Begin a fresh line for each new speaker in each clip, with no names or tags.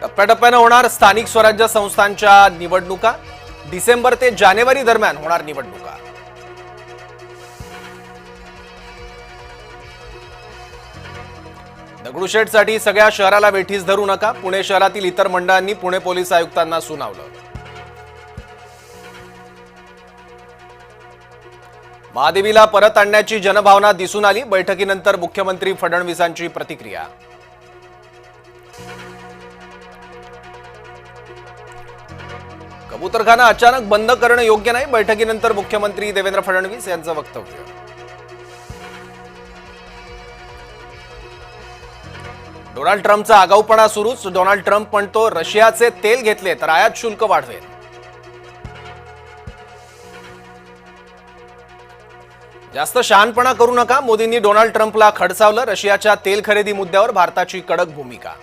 टप्प्याटप्प्याने होणार स्थानिक स्वराज्य संस्थांच्या निवडणुका। डिसेंबर ते जानेवारी दरम्यान होणार निवडणुका। दगडूशेठसाठी सगळ्या शहराला वेठीस धरू नका। पुणे शहरातील इतर मंडळांनी पुणे पोलीस आयुक्तांना सुनावलं। महादेवीला परत आणण्याची जनभावना दिसून आली। बैठकीनंतर मुख्यमंत्री फडणवीसांची प्रतिक्रिया। कबूतरखाना अचानक बंद करणं योग्य नाही। बैठकीनंतर मुख्यमंत्री देवेंद्र फडणवीस यांचं वक्तव्य। डोनाल्ड ट्रम्पचा आगाऊपणा सुरूच। डोनाल्ड ट्रम्प म्हणतो रशियाचे तेल घेतले तर आयात शुल्क वाढवेल। जास्त शहाणपणा करू नका। मोदींनी डोनाल्ड ट्रम्पला खडसावलं। रशियाच्या तेल खरेदी मुद्द्यावर भारताची कडक भूमिका।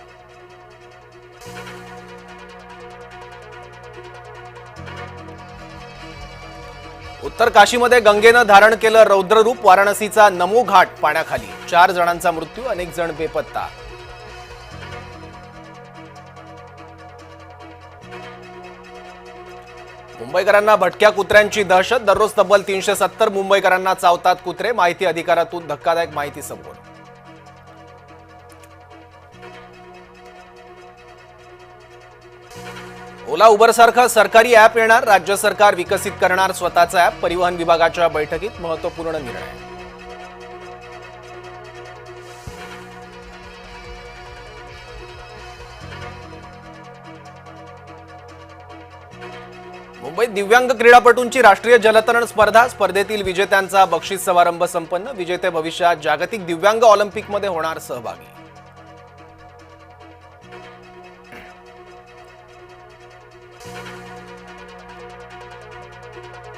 उत्तर काशीमध्ये गंगेनं धारण केलं रौद्ररूप। वाराणसीचा नमो घाट पाण्याखाली। 4 जणांचा मृत्यू, अनेक जण बेपत्ता। मुंबईकरांना भटक्या कुत्र्यांची दहशत। दररोज तब्बल 370 मुंबईकरांना चावतात कुत्रे। माहिती अधिकारातून धक्कादायक माहिती समोर। ओला उबर सारखा सरकारी ॲप येणार। राज्य सरकार विकसित करणार स्वतःचा ॲप। परिवहन विभागाच्या बैठकीत महत्त्वपूर्ण निर्णय। मुंबईत दिव्यांग क्रीडापटूंची राष्ट्रीय जलतरण स्पर्धा। स्पर्धेतील विजेत्यांचा बक्षीस समारंभ संपन्न। विजेते भविष्यात जागतिक दिव्यांग ऑलिम्पिकमध्ये होणार सहभागी।